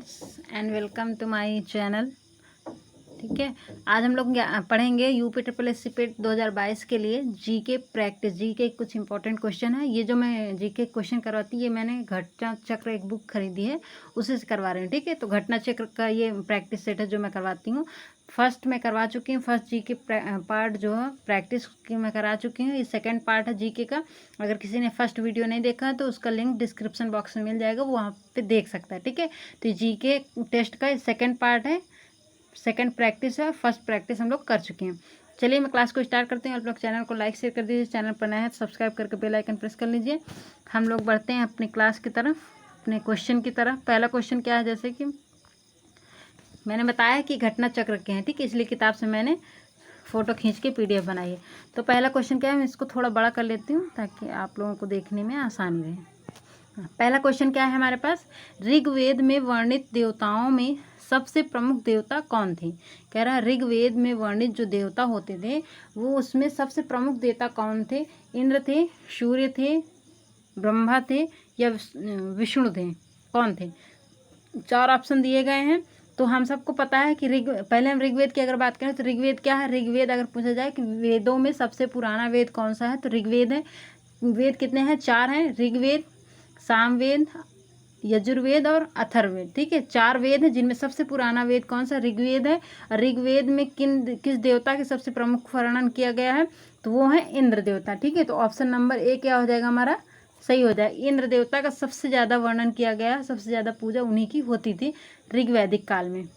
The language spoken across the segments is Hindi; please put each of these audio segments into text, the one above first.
Friends and welcome to my channel. ठीक है, आज हम लोग पढ़ेंगे UP triple S C PET 2022 के लिए जीके प्रैक्टिस। जीके कुछ इंपॉर्टेंट क्वेश्चन है। ये जो मैं जीके क्वेश्चन करवाती हूँ, ये मैंने घटना चक्र एक बुक खरीदी है, उसी से करवा रही हूँ। ठीक है, तो घटना चक्र का ये प्रैक्टिस सेट है जो मैं करवाती हूँ। फर्स्ट मैं करवा चुकी हूँ, फर्स्ट जीके पार्ट जो है प्रैक्टिस की मैं करा चुकी हूँ। ये सेकंड पार्ट है जीके का। अगर किसी ने फर्स्ट वीडियो नहीं देखा है तो उसका लिंक डिस्क्रिप्शन बॉक्स में मिल जाएगा, वो वहाँ पे देख सकता है। ठीक है, तो जीके टेस्ट का सेकंड पार्ट है, सेकंड प्रैक्टिस है। फर्स्ट प्रैक्टिस हम लोग कर चुके हैं। चलिए मैं क्लास को स्टार्ट करते हैं। आप लोग चैनल को लाइक शेयर कर दीजिए, चैनल पर नया है तो सब्सक्राइब करके बेल आइकन प्रेस कर लीजिए। हम लोग बढ़ते हैं अपनी क्लास की तरफ, अपने क्वेश्चन की तरफ। पहला क्वेश्चन क्या है, जैसे कि मैंने बताया कि घटना चक्र के हैं, ठीक है, इसलिए किताब से मैंने फ़ोटो खींच के PDF बनाई है। तो पहला क्वेश्चन क्या है, मैं इसको थोड़ा बड़ा कर लेती हूँ ताकि आप लोगों को देखने में आसानी रहे। पहला क्वेश्चन क्या है हमारे पास, ऋग्वेद में वर्णित देवताओं में सबसे प्रमुख देवता कौन थे। कह रहा है ऋग्वेद में वर्णित जो देवता होते थे वो उसमें सबसे प्रमुख देवता कौन थे। इंद्र थे, सूर्य थे, ब्रह्मा थे या विष्णु थे, कौन थे। चार ऑप्शन दिए गए हैं। तो हम सबको पता है कि पहले हम ऋग्वेद की अगर बात करें तो ऋग्वेद क्या है। ऋग्वेद अगर पूछा जाए कि वेदों में सबसे पुराना वेद कौन सा है तो ऋग्वेद है। वेद कितने हैं, 4 हैं, ऋग्वेद, सामवेद, यजुर्वेद और अथर्ववेद। ठीक है, 4 वेद हैं जिनमें सबसे पुराना वेद कौन सा, ऋग्वेद है। ऋग्वेद में किस देवता के सबसे प्रमुख वर्णन किया गया है तो वो है इंद्र देवता। ठीक है, तो ऑप्शन नंबर ए क्या हो जाएगा हमारा, सही हो जाए। इंद्र देवता का सबसे ज़्यादा वर्णन किया गया है, सबसे ज़्यादा पूजा उन्हीं की होती थी ऋग्वैदिक काल में।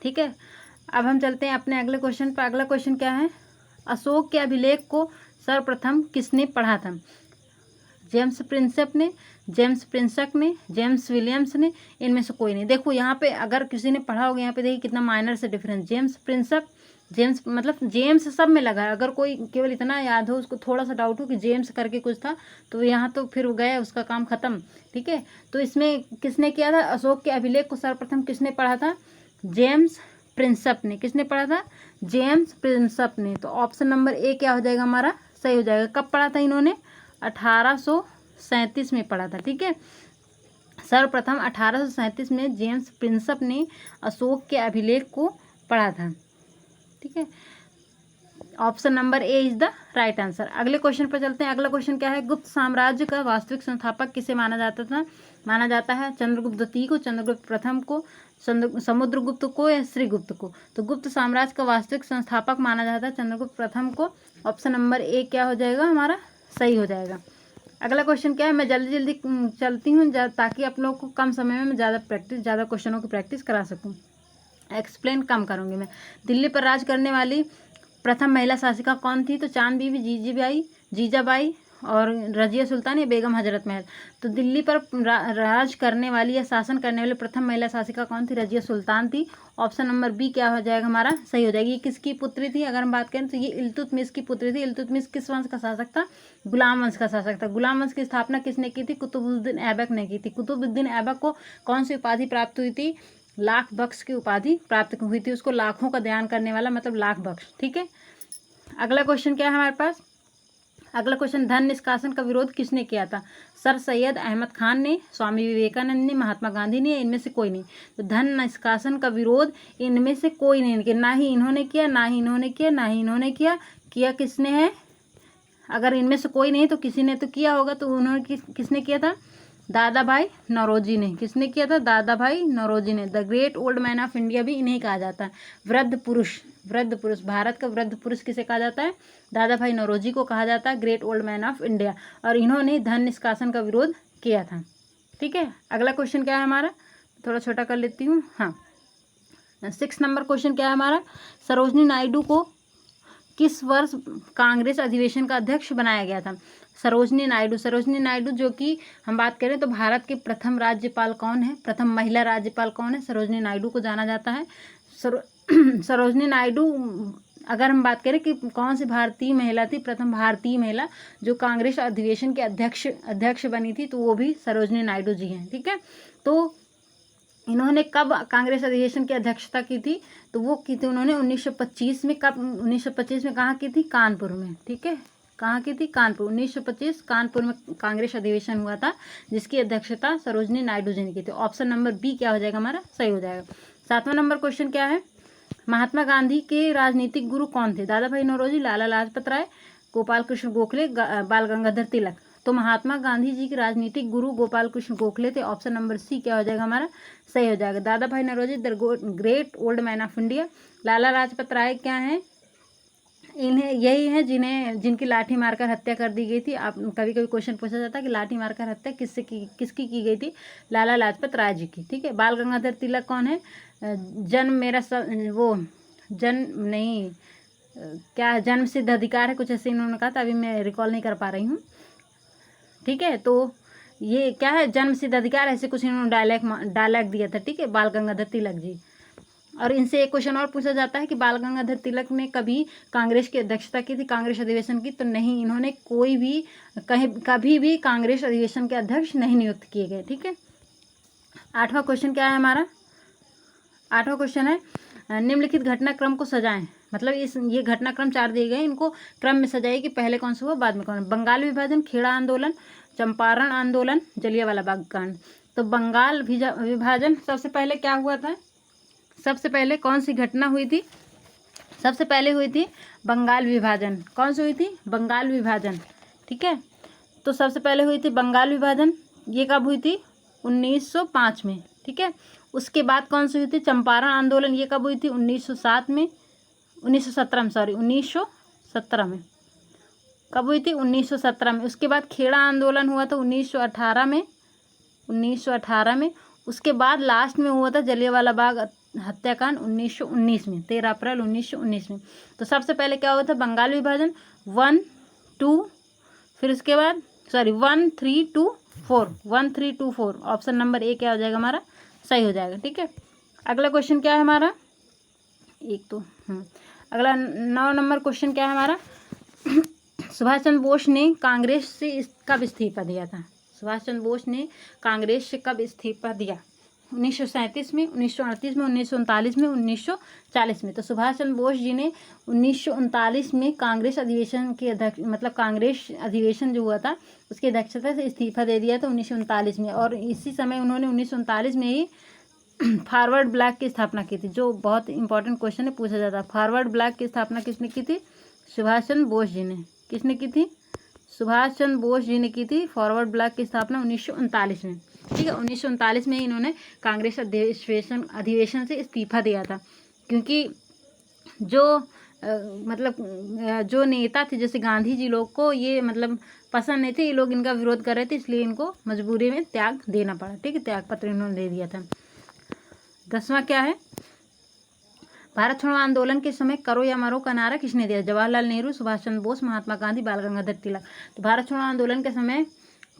ठीक है, अब हम चलते हैं अपने अगले क्वेश्चन पर। अगला क्वेश्चन क्या है, अशोक के अभिलेख को सर्वप्रथम किसने पढ़ा था। जेम्स प्रिंसेप ने, जेम्स प्रिंसक ने, जेम्स विलियम्स ने, इनमें से कोई नहीं। देखो यहाँ पे अगर किसी ने पढ़ा होगा, यहाँ पे देखिए कितना माइनर से डिफरेंस। जेम्स प्रिंसक, जेम्स मतलब जेम्स सब में लगा है। अगर कोई केवल इतना याद हो, उसको थोड़ा सा डाउट हो कि जेम्स करके कुछ था तो यहाँ तो फिर गया, उसका काम खत्म। ठीक है, तो इसमें किसने किया था, अशोक के अभिलेख को सर्वप्रथम किसने पढ़ा था, जेम्स प्रिंसप ने। किसने पढ़ा था, जेम्स प्रिंसप ने। तो ऑप्शन नंबर ए क्या हो जाएगा हमारा, सही हो जाएगा। कब पढ़ा था इन्होंने, 1837 में पढ़ा था। ठीक है, सर्वप्रथम 1837 में जेम्स प्रिंसप ने अशोक के अभिलेख को पढ़ा था। ठीक है, option number A is the right answer. अगले क्वेश्चन पर चलते हैं। अगला क्वेश्चन क्या है, गुप्त साम्राज्य का वास्तविक संस्थापक किसे माना जाता था। माना जाता है चंद्रगुप्त द्वितीय को, चंद्रगुप्त प्रथम को, समुद्रगुप्त को या श्रीगुप्त को। तो गुप्त साम्राज्य का वास्तविक संस्थापक माना जाता है चंद्रगुप्त प्रथम को। ऑप्शन नंबर ए क्या हो जाएगा हमारा, सही हो जाएगा। अगला क्वेश्चन क्या है, मैं जल्दी जल्दी चलती हूँ ताकि आप लोगों को कम समय में मैं ज़्यादा क्वेश्चनों की प्रैक्टिस करा सकूँ। एक्सप्लेन कम करूँगी मैं। दिल्ली पर राज करने वाली प्रथम महिला शासिका कौन थी, तो चांद बीबी, जीजाबाई और रजिया सुल्तान या बेगम हजरत महल। तो दिल्ली पर राज करने वाली या शासन करने वाली प्रथम महिला शासिका कौन थी, रजिया सुल्तान थी। ऑप्शन नंबर बी क्या हो जाएगा हमारा, सही हो जाएगी। ये किसकी पुत्री थी, अगर हम बात करें तो ये इल्तुतमिश की पुत्री थी। इल्तुतमिश किस वंश का शासक था, गुलाम वंश का शासक था। गुलाम वंश की स्थापना किसने की थी, कुतुबुद्दीन ऐबक ने की थी। कुतुबुद्दीन ऐबक को कौन सी उपाधि प्राप्त हुई थी, लाख बख्श की उपाधि प्राप्त हुई थी उसको। लाखों का ध्यान करने वाला मतलब लाख बख्श। ठीक है, अगला क्वेश्चन क्या है हमारे पास। अगला क्वेश्चन, धन निष्कासन का विरोध किसने किया था। सर सैयद अहमद खान ने, स्वामी विवेकानंद ने, महात्मा गांधी ने, इनमें से कोई नहीं। तो धन निष्कासन का विरोध इनमें से कोई नहीं किया, ना ही इन्होंने किया, ना ही इन्होंने किया, ना ही इन्होंने किया। किया किसने है, अगर इनमें से कोई नहीं तो किसी ने तो किया होगा। तो उन्होंने किसने किया था, दादा भाई नौरोजी ने। किसने किया था, दादा भाई नौरोजी ने। The great old man of India भी इन्हें कहा जाता है, वृद्ध पुरुष। वृद्ध पुरुष, भारत का वृद्ध पुरुष किसे कहा जाता है, दादा भाई नौरोजी को कहा जाता है great old man of India. और इन्होंने धन निष्कासन का विरोध किया था। ठीक है, अगला क्वेश्चन क्या है हमारा, थोड़ा छोटा कर लेती हूँ। हाँ, 6 नंबर क्वेश्चन क्या है हमारा, सरोजनी नायडू को किस वर्ष कांग्रेस अधिवेशन का अध्यक्ष बनाया गया था। सरोजनी नायडू जो कि हम बात करें तो भारत के प्रथम राज्यपाल कौन है, प्रथम महिला राज्यपाल कौन है, सरोजनी नायडू को जाना जाता है। सरोजनी नायडू अगर हम बात करें कि कौन सी भारतीय महिला थी, प्रथम भारतीय महिला जो कांग्रेस अधिवेशन के अध्यक्ष बनी थी, तो वो भी सरोजनी नायडू जी हैं। ठीक है, तो इन्होंने कब कांग्रेस अधिवेशन की अध्यक्षता की थी, तो वो की थी उन्होंने 1925 में। कब, 1925 में कहाँ की थी, कानपुर में। ठीक है, कहाँ की थी? कानपुर। 1925 कानपुर में कांग्रेस अधिवेशन हुआ था, जिसकी अध्यक्षता सरोजनी नायडू जी ने की थी। ऑप्शन नंबर बी क्या हो जाएगा हमारा? सही हो जाएगा। 7वां नंबर क्वेश्चन क्या है? महात्मा गांधी के राजनीतिक गुरु कौन थे? दादा भाई नौरोजी, लाला लाजपत राय, गोपाल कृष्ण गोखले, बाल गंगाधर तिलक। तो महात्मा गांधी जी के राजनीतिक गुरु गोपाल कृष्ण गोखले थे। ऑप्शन नंबर सी क्या हो जाएगा हमारा? सही हो जाएगा। Dadabhai Naoroji the great old man of India. Lala Lajpat Rai क्या हैं? इन्हें यही है जिनकी लाठी मारकर हत्या कर दी गई थी। आप कभी कभी क्वेश्चन पूछा जाता है कि लाठी मारकर हत्या किसकी की गई थी? लाला लाजपत राय जी की। ठीक है। बाल गंगाधर तिलक कौन है? जन्म मेरा वो जन्म नहीं क्या जन्म सिद्ध अधिकार है, कुछ ऐसे इन्होंने कहा था, अभी मैं रिकॉल नहीं कर पा रही हूँ। ठीक है। तो ये क्या है? जन्म सिद्ध अधिकार, ऐसे कुछ इन्होंने डायलॉग दिया था। ठीक है, बाल गंगाधर तिलक जी। और इनसे एक क्वेश्चन और पूछा जाता है कि बाल गंगाधर तिलक ने कभी कांग्रेस की अध्यक्षता की थी, कांग्रेस अधिवेशन की? तो नहीं, इन्होंने कोई भी कभी भी कांग्रेस अधिवेशन के अध्यक्ष नहीं नियुक्त किए गए। ठीक है। 8वां क्वेश्चन क्या है हमारा? 8वां क्वेश्चन है निम्नलिखित घटनाक्रम को सजाएं। मतलब ये घटनाक्रम 4 दिए गए, इनको क्रम में सजाइए कि पहले कौन सा हुआ, बाद में कौन। बंगाल विभाजन, खेड़ा आंदोलन, चंपारण आंदोलन, जलियांवाला बाग कांड। तो बंगाल विभाजन सबसे पहले क्या हुआ था? सबसे पहले कौन सी घटना हुई थी? सबसे पहले हुई थी बंगाल विभाजन। कौन सी हुई थी? बंगाल विभाजन। ठीक है। तो सबसे पहले हुई थी बंगाल विभाजन। ये कब हुई थी? 1905 में। ठीक है। उसके बाद कौन सी हुई थी? चंपारण आंदोलन। ये कब हुई थी? 1907 में, 1917 में, सॉरी 1917 में। कब हुई थी? 1917 में। उसके बाद खेड़ा आंदोलन हुआ था 1918 में, 1918 में। उसके बाद लास्ट में हुआ था जलियांवाला बाग हत्याकांड 1919 में, 13 अप्रैल 1919 में। तो सबसे पहले क्या हुआ था? बंगाल विभाजन 1, 2, फिर उसके बाद 1, 3, 2, 4, 1, 3, 2, 4। ऑप्शन नंबर ए क्या हो जाएगा हमारा? सही हो जाएगा। ठीक है। अगला क्वेश्चन क्या है हमारा? अगला 9 नंबर क्वेश्चन क्या है हमारा? सुभाष चंद्र बोस ने कांग्रेस से कब इस्तीफा दिया था? सुभाष चंद्र बोस ने कांग्रेस से कब इस्तीफा दिया? 1937 में, 1938 में, 1939 में, 1940 में। तो सुभाष चंद्र बोस जी ने 1939 में कांग्रेस अधिवेशन के अध्यक्ष, मतलब कांग्रेस अधिवेशन जो हुआ था उसकी अध्यक्षता से इस्तीफा दे दिया था 1939 में। और इसी समय उन्होंने 1939 में ही फॉरवर्ड ब्लॉक की स्थापना की थी, जो बहुत इंपॉर्टेंट क्वेश्चन है, पूछा जाता है। फॉरवर्ड ब्लॉक की स्थापना किसने की थी? सुभाष चंद्र बोस जी ने। किसने की थी? सुभाष चंद्र बोस जी ने की थी फॉरवर्ड ब्लॉक की स्थापना 1939 में। ठीक है। 1939 में इन्होंने कांग्रेस अधिवेशन से इस्तीफा दिया था, क्योंकि जो नेता थे जैसे गांधी जी लोग को ये मतलब पसंद नहीं थे, ये लोग इनका विरोध कर रहे थे, इसलिए इनको मजबूरी में त्याग देना पड़ा। ठीक है। त्याग पत्र इन्होंने दे दिया था। 10वां क्या है? भारत छोड़ो आंदोलन के समय करो या मरो का नारा किसने दिया? जवाहरलाल नेहरू, सुभाष चंद्र बोस, महात्मा गांधी, बाल गंगाधर तिलक। तो भारत छोड़ो आंदोलन के समय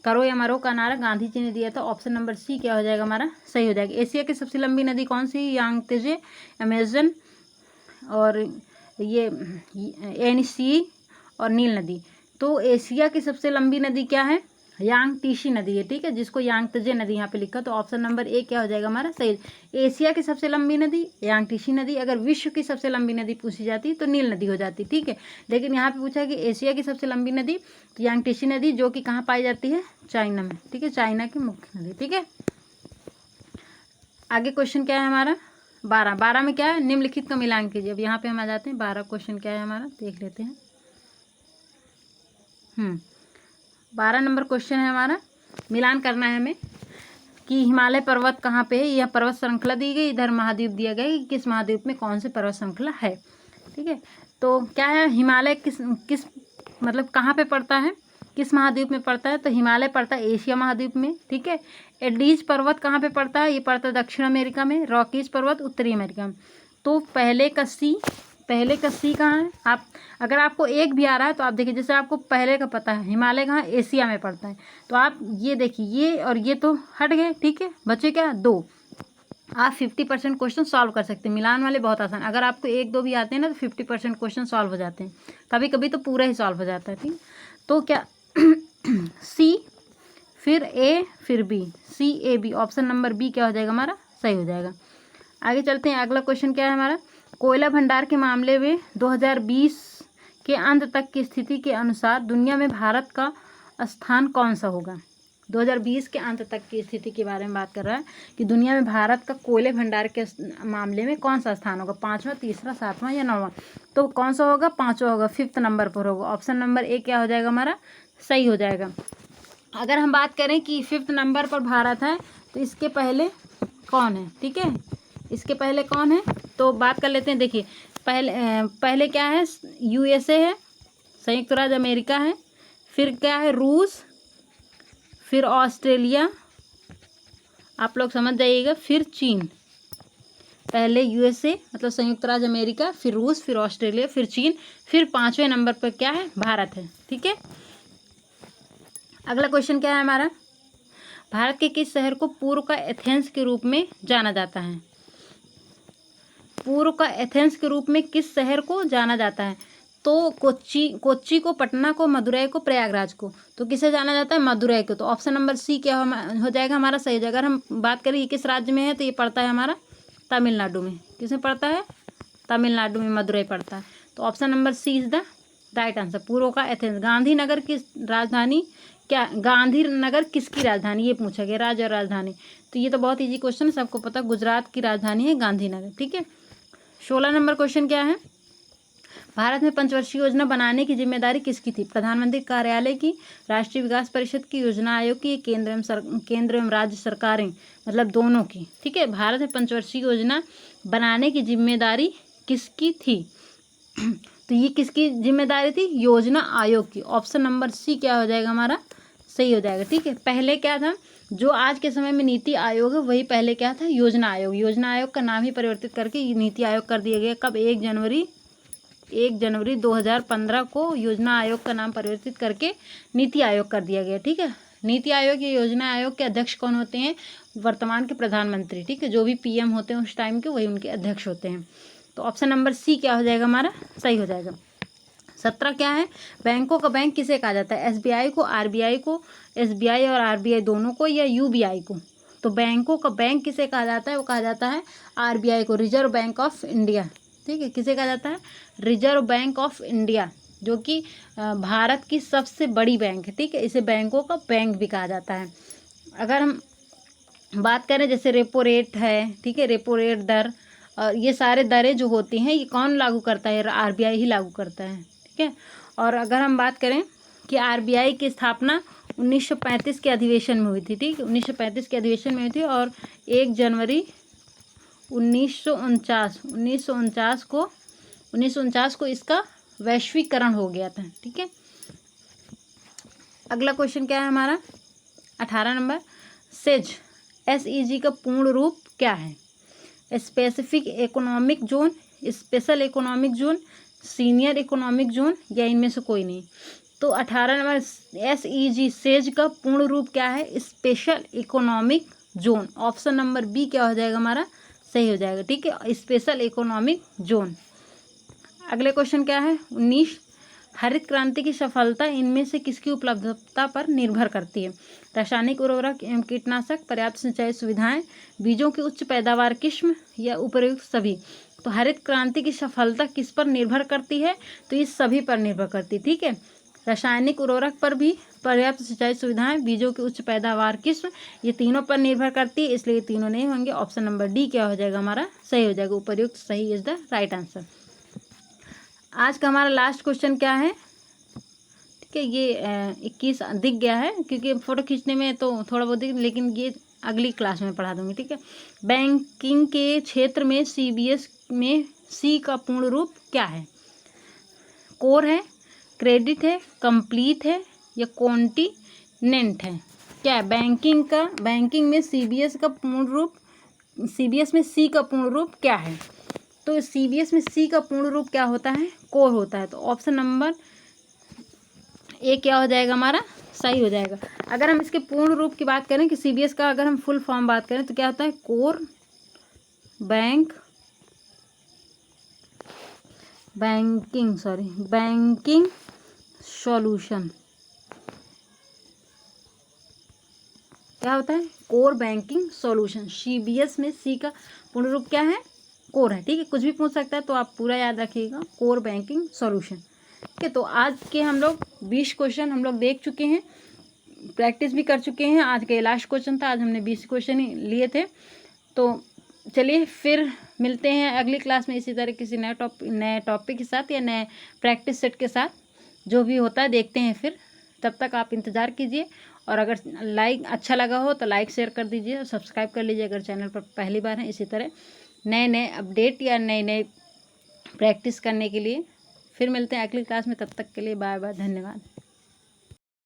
करो या मरो का नारा गांधी जी ने दिया था। ऑप्शन नंबर सी क्या हो जाएगा हमारा? सही हो जाएगा। एशिया की सबसे लंबी नदी कौन सी? यांगत्जे, अमेजन और ये एनसी और नील नदी। तो एशिया की सबसे लंबी नदी क्या है? यांगटीसी नदी है। ठीक है, जिसको यांगत्जे नदी यहाँ पे लिखा। तो ऑप्शन नंबर ए क्या हो जाएगा हमारा? सही। एशिया की सबसे लंबी नदी यांगटीसी नदी। अगर विश्व की सबसे लंबी नदी पूछी जाती तो नील नदी हो जाती। ठीक है। लेकिन यहाँ पे पूछा है कि एशिया की सबसे लंबी नदी तो यांगटीसी नदी, जो कि कहाँ पाई जाती है? चाइना में। ठीक है, चाइना की मुख्य नदी। ठीक है। आगे क्वेश्चन क्या है हमारा? 12 में क्या है? निम्नलिखित का मिलान कीजिए। अब यहाँ पे हम आ जाते हैं। 12 क्वेश्चन क्या है हमारा, देख लेते हैं। 12 नंबर क्वेश्चन है हमारा, मिलान करना है हमें कि हिमालय पर्वत कहाँ पे है। यह पर्वत श्रृंखला दी गई, इधर महाद्वीप दिया गया कि किस महाद्वीप में कौन सी पर्वत श्रृंखला है। ठीक है। तो क्या है हिमालय किस मतलब कहाँ पे पड़ता है, किस महाद्वीप में पड़ता है? तो हिमालय पड़ता है एशिया महाद्वीप में। ठीक है। एडीज पर्वत कहाँ पे पड़ता है? ये पड़ता है दक्षिण अमेरिका में। रॉकीज पर्वत उत्तरी अमेरिका में। तो पहले का सी कहाँ है? आप अगर आपको एक भी आ रहा है तो आप देखिए, जैसे आपको पहले का पता है हिमालय कहाँ? एशिया में पड़ता है। तो आप ये देखिए, ये और ये तो हट गए। ठीक है, बचे क्या? 2। आप 50% क्वेश्चन सॉल्व कर सकते हैं। मिलान वाले बहुत आसान। अगर आपको 1-2 भी आते हैं ना तो 50% क्वेश्चन सॉल्व हो जाते हैं। कभी कभी तो पूरा ही सॉल्व हो जाता है। ठीक, तो क्या सी, फिर ए, फिर B, CAB। Option number B क्या हो जाएगा हमारा? सही हो जाएगा। आगे चलते हैं। अगला क्वेश्चन क्या है हमारा? कोयला भंडार के मामले में 2020 के अंत तक की स्थिति के अनुसार दुनिया में भारत का स्थान कौन सा होगा। 2020 के अंत तक की स्थिति के बारे में बात कर रहा है कि दुनिया में भारत का कोयले भंडार के मामले में कौन सा स्थान होगा, 5वां, तीसरा, 7वां या 9वां। तो कौन सा होगा, 5वां होगा, 5th नंबर पर होगा। ऑप्शन नंबर ए क्या हो जाएगा हमारा, सही हो जाएगा। अगर हम बात करें कि 5th नंबर पर भारत है तो इसके पहले कौन है, ठीक है, इसके पहले कौन है तो बात कर लेते हैं। देखिए पहले क्या है, USA है, संयुक्त राज्य अमेरिका है, फिर क्या है, रूस, फिर ऑस्ट्रेलिया, आप लोग समझ जाइएगा, फिर चीन। पहले USA मतलब संयुक्त राज्य अमेरिका, फिर रूस, फिर ऑस्ट्रेलिया, फिर चीन, फिर 5वें नंबर पर क्या है, भारत है, ठीक है। अगला क्वेश्चन क्या है हमारा, भारत के किस शहर को पूर्व का एथेंस के रूप में जाना जाता है। पूर्व का एथेंस के रूप में किस शहर को जाना जाता है, तो कोच्चि को, पटना को, मदुरई को, प्रयागराज को। तो किसे जाना जाता है, मदुरई को। तो ऑप्शन नंबर सी क्या हो जाएगा हमारा, सही हो जाएगा। अगर हम बात करें ये किस राज्य में है तो ये पड़ता है हमारा तमिलनाडु में। किसमें पड़ता है, तमिलनाडु में मदुरई पड़ता है। तो option number C is the right answer, पूर्व का एथेंस। गांधीनगर की राजधानी क्या, गांधीनगर किसकी राजधानी, ये पूछा गया, राज्य और राजधानी। तो ये तो बहुत ईजी क्वेश्चन है, सबको पता, गुजरात की राजधानी है गांधीनगर, ठीक है। 16 नंबर क्वेश्चन क्या है, भारत में पंचवर्षीय योजना बनाने की जिम्मेदारी किसकी थी। प्रधानमंत्री कार्यालय की, राष्ट्रीय विकास परिषद की, योजना आयोग की, केंद्र एवं राज्य सरकारें, मतलब दोनों की, ठीक है। भारत में पंचवर्षीय योजना बनाने की जिम्मेदारी किसकी थी, तो ये किसकी जिम्मेदारी थी, योजना आयोग की। ऑप्शन नंबर सी क्या हो जाएगा हमारा, सही हो जाएगा, ठीक है। पहले क्या था, जो आज के समय में नीति आयोग है वही पहले क्या था, योजना आयोग। योजना आयोग का नाम ही परिवर्तित करके नीति आयोग कर दिया गया। कब, 1 जनवरी 2015 को योजना आयोग का नाम परिवर्तित करके नीति आयोग कर दिया गया, ठीक है। नीति आयोग या योजना आयोग के अध्यक्ष कौन होते हैं, वर्तमान के प्रधानमंत्री, ठीक है। जो भी PM होते हैं उस टाइम के, वही उनके अध्यक्ष होते हैं। तो ऑप्शन नंबर सी क्या हो जाएगा हमारा, सही हो जाएगा। 17 क्या है, बैंकों का बैंक किसे कहा जाता है, SBI को, RBI को, SBI और RBI दोनों को, या UBI को। तो बैंकों का बैंक किसे कहा जाता है, वो कहा जाता है RBI को, रिजर्व बैंक ऑफ इंडिया, ठीक है। किसे कहा जाता है, रिजर्व बैंक ऑफ इंडिया, जो कि भारत की सबसे बड़ी बैंक है, ठीक है। इसे बैंकों का बैंक भी कहा जाता है। अगर हम बात करें जैसे रेपो रेट है, ठीक है, रेपो रेट दर, और ये सारे दरें जो होती हैं ये कौन लागू करता है, RBI ही लागू करता है, ठीक है। और अगर हम बात करें कि RBI की स्थापना 1935 के अधिवेशन में हुई थी, ठीक है, 1935 के अधिवेशन में हुई थी, और 1 जनवरी 1949 को इसका वैश्वीकरण हो गया था, ठीक है। अगला क्वेश्चन क्या है हमारा, 18 नंबर, SEG का पूर्ण रूप क्या है। Specific economic zone, special economic zone, senior economic zone, या इनमें से कोई नहीं। तो 18 नंबर, SEG का पूर्ण रूप क्या है, special economic zone. Option number B क्या हो जाएगा हमारा, सही हो जाएगा, ठीक है, स्पेशल इकोनॉमिक जोन। अगले क्वेश्चन क्या है, 19, हरित क्रांति की सफलता इनमें से किसकी उपलब्धता पर निर्भर करती है। रासायनिक उर्वरक एवं कीटनाशक, पर्याप्त सिंचाई सुविधाएं, बीजों की उच्च पैदावार किस्म, या उपर्युक्त सभी। तो हरित क्रांति की सफलता किस पर निर्भर करती है, तो इस सभी पर निर्भर करती है, ठीक है। रासायनिक उर्वरक पर भी, पर्याप्त सिंचाई सुविधाएं, बीजों की उच्च पैदावार किस्म, ये तीनों पर निर्भर करती है, इसलिए तीनों नहीं होंगे। ऑप्शन नंबर डी क्या हो जाएगा हमारा, सही हो जाएगा, उपर्युक्त सही इज द राइट आंसर। आज का हमारा लास्ट क्वेश्चन क्या है, ठीक है, ये 21 दिख गया है क्योंकि फ़ोटो खींचने में तो थोड़ा बहुत दिख, लेकिन ये अगली क्लास में पढ़ा दूंगी, ठीक है। बैंकिंग के क्षेत्र में CBS में C का पूर्ण रूप क्या है। कोर है, क्रेडिट है, कंप्लीट है, या कॉन्टिनेंट है। क्या है बैंकिंग में CBS का पूर्ण रूप, CBS में C का पूर्ण रूप क्या है। तो CBS में C का पूर्ण रूप क्या होता है, कोर होता है। तो ऑप्शन नंबर ए क्या हो जाएगा हमारा, सही हो जाएगा। अगर हम इसके पूर्ण रूप की बात करें कि CBS का अगर हम फुल फॉर्म बात करें तो क्या होता है, कोर बैंकिंग सॉल्यूशन। क्या होता है, कोर बैंकिंग सॉल्यूशन। CBS में C का पूर्ण रूप क्या है, कोर है, ठीक है। कुछ भी पूछ सकता है तो आप पूरा याद रखिएगा, कोर बैंकिंग सॉल्यूशन, ठीक है, तो आज के हम लोग 20 क्वेश्चन हम लोग देख चुके हैं, प्रैक्टिस भी कर चुके हैं। आज के लास्ट क्वेश्चन था, आज हमने 20 क्वेश्चन ही लिए थे। तो चलिए फिर मिलते हैं अगली क्लास में इसी तरह किसी नए टॉपिक के साथ या नए प्रैक्टिस सेट के साथ, जो भी होता है देखते हैं फिर। तब तक आप इंतज़ार कीजिए, और अगर अच्छा लगा हो तो लाइक शेयर कर दीजिए और सब्सक्राइब कर लीजिए अगर चैनल पर पहली बार है। इसी तरह नए नए अपडेट या नए नए प्रैक्टिस करने के लिए फिर मिलते हैं अगली क्लास में। तब तक के लिए बाय बाय, धन्यवाद।